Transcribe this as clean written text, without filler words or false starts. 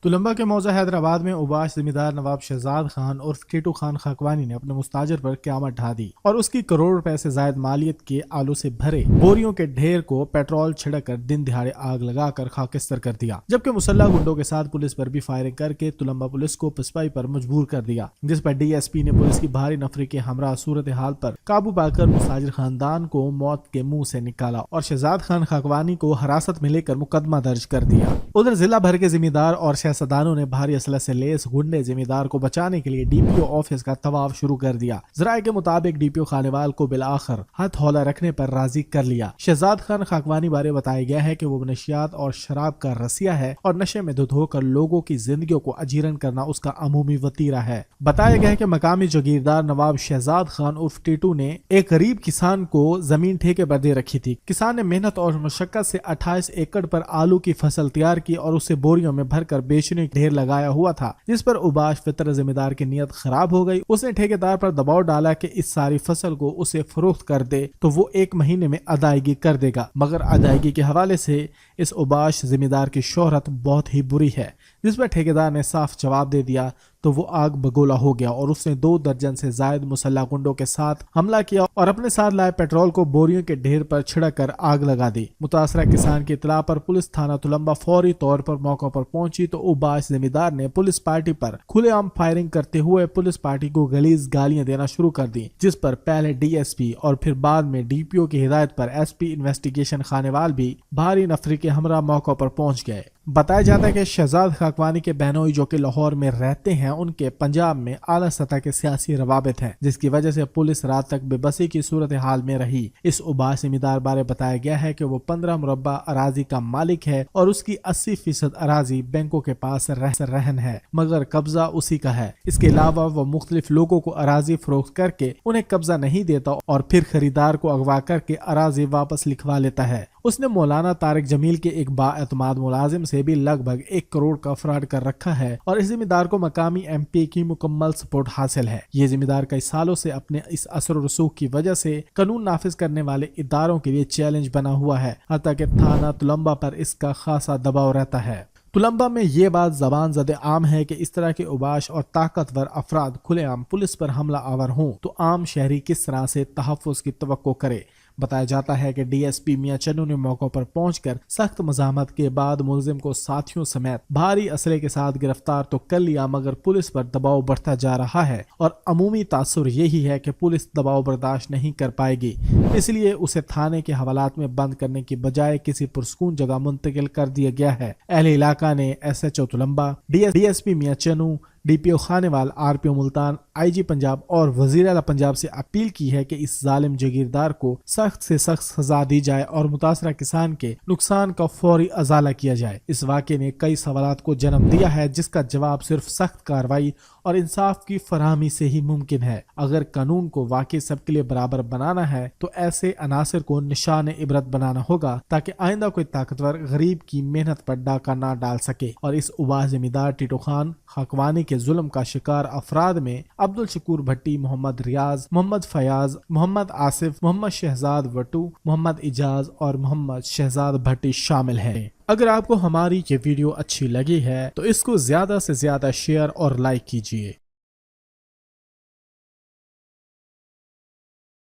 تلمبہ کے موضع حیدرآباد میں اوباش ذمہ نواب شہزاد خان عرف ٹیٹو خان خاکوانی نے اپنے مستاجر پر قیامت ڈھا دی اور اس کی کروڑ روپے سے زائد مالیت کے آلو سے بھرے بوریوں کے ڈھیر کو پیٹرول چھڑک کر دن دہاڑے آگ لگا کر خاکستر کر دیا، جبکہ مسلح گنڈوں کے ساتھ پولیس پر بھی فائرنگ کر کے تلمبہ پولیس کو پسپائی پر مجبور کر دیا، جس پر ڈی ایس پی نے پولیس کی بھاری نفری کے ہمراہ صورتحال پر قابو پا کر مستاجر خاندان کو موت کے منہ سے نکالا اور شہزاد خان خاکوانی کو حراست میں لے کر مقدمہ درج کر دیا۔ ادھر ضلع بھر کے ذمہ دار اور سیاستدانوں نے بھاری اسلحے سے لیس گنڈے ذمہ دار کو بچانے کے لیے ڈی پی او آفس کا طواف شروع کر دیا۔ ذرائع کے مطابق ڈی پی او خانوال کو بالآخر ہاتھ ہولہ رکھنے پر راضی کر لیا۔ شہزاد خان خاکوانی بارے بتایا گیا ہے کہ وہ نشیات اور شراب کا رسیا ہے اور نشے میں دھت ہو کر لوگوں کی زندگیوں کو اجیرن کرنا اس کا عمومی وتیرہ ہے۔ بتایا گیا ہے کہ مقامی جاگیردار نواب شہزاد خان عرف ٹیٹو نے ایک غریب کسان کو زمین ٹھیکے پر دے رکھی تھی۔ کسان نے محنت اور مشقت سے 28 ایکڑ پر آلو کی فصل تیار کی اور اسے بوریوں میں بھر کر بیچنے ڈھیر لگایا ہوا تھا، جس پر اوباش فطر ذمہ دار کی نیت خراب ہو گئی۔ اس نے ٹھیکیدار پر دباؤ ڈالا کہ اس ساری فصل کو اسے فروخت کر دے تو وہ 1 مہینے میں ادائیگی کر دے گا، مگر ادائیگی کے حوالے سے اس اوباش ذمہ دار کی شہرت بہت ہی بری ہے، جس پر ٹھیکیدار نے صاف جواب دے دیا تو وہ آگ بگولا ہو گیا اور اس نے 2 درجن سے زائد مسلح گنڈوں کے ساتھ حملہ کیا اور اپنے ساتھ لائے پیٹرول کو بوریوں کے ڈھیر پر چھڑک کر آگ لگا دی۔ متاثرہ کسان کی اطلاع پر پولیس تھانہ تلمبہ فوری طور پر موقع پر پہنچی تو اوباش ذمہ دار نے پولیس پارٹی پر کھلے عام فائرنگ کرتے ہوئے پولیس پارٹی کو غلیظ گالیاں دینا شروع کر دی، جس پر پہلے ڈی ایس پی اور پھر بعد میں ڈی پی او کی ہدایت پر ایس پی انویسٹیگیشن خانوال بھی بھاری نفری کے ہمراہ موقع پر پہنچ گئے۔ بتایا جاتا ہے کہ شہزاد خاکوانی کے بہنوئی جو کہ لاہور میں رہتے ہیں، ان کے پنجاب میں اعلیٰ سطح کے سیاسی روابط ہیں، جس کی وجہ سے پولیس رات تک بے بسی کی صورتحال میں رہی۔ اس اوباش ذمہ دار بارے بتایا گیا ہے کہ وہ 15 مربع اراضی کا مالک ہے اور اس کی 80% اراضی بینکوں کے پاس رہن ہے، مگر قبضہ اسی کا ہے۔ اس کے علاوہ وہ مختلف لوگوں کو اراضی فروخت کر کے انہیں قبضہ نہیں دیتا اور پھر خریدار کو اغوا کر کے اراضی واپس لکھوا لیتا ہے۔ اس نے مولانا طارق جمیل کے ایک بااعتماد ملازم سے بھی لگ بھگ 1 کروڑ کا فراڈ کر رکھا ہے اور اس ذمہ دار کو مقامی ایم پی کی مکمل سپورٹ حاصل ہے۔ یہ ذمہ دار کئی سالوں سے اپنے اس اثر و رسوخ کی وجہ سے قانون نافذ کرنے والے اداروں کے لیے چیلنج بنا ہوا ہے، حتیٰ کہ تھانہ تلمبہ پر اس کا خاصا دباؤ رہتا ہے۔ تلمبہ میں یہ بات زبان زد عام ہے کہ اس طرح کے اوباش اور طاقتور افراد کھلے عام پولیس پر حملہ آور ہوں تو عام شہری کس طرح سے تحفظ کی توقع کرے۔ بتایا جاتا ہے کہ ڈی ایس پی میاں چنو نے موقع پر پہنچ کر سخت مزاحمت کے بعد ملزم کو ساتھیوں سمیت بھاری اسلحے کے ساتھ گرفتار تو کر لیا، مگر پولیس پر دباؤ بڑھتا جا رہا ہے اور عمومی تاثر یہی ہے کہ پولیس دباؤ برداشت نہیں کر پائے گی، اس لیے اسے تھانے کے حوالات میں بند کرنے کی بجائے کسی پرسکون جگہ منتقل کر دیا گیا ہے۔ اہل علاقہ نے S H O Tulamba, D S P Mian Channu, D P O Khanewal, R P O Multan, I G Punjab اور وزیر اعلیٰ پنجاب سے اپیل کی ہے کہ اس ظالم جاگیردار کو سخت سے سخت سزا دی جائے اور متاثرہ کسان کے نقصان کا فوری ازالہ کیا جائے۔ اس واقعے نے کئی سوالات کو جنم دیا ہے، جس کا جواب صرف سخت کارروائی اور انصاف کی فراہمی سے ہی ممکن ہے۔ اگر قانون کو واقعی سب کے لیے برابر بنانا ہے تو ایسے عناصر کو نشان عبرت بنانا ہوگا تاکہ آئندہ کوئی طاقتور غریب کی محنت پر ڈاکہ نہ ڈال سکے۔ اور اس اوباش ذمہ دار ٹیٹو خان خاکوانی کے ظلم کا شکار افراد میں عبدالشکور بھٹی، محمد ریاض، محمد فیاض، محمد آصف، محمد شہزاد وٹو، محمد اجاز اور محمد شہزاد بھٹی شامل ہیں۔ اگر آپ کو ہماری یہ ویڈیو اچھی لگی ہے تو اس کو زیادہ سے زیادہ شیئر اور لائک کیجیے۔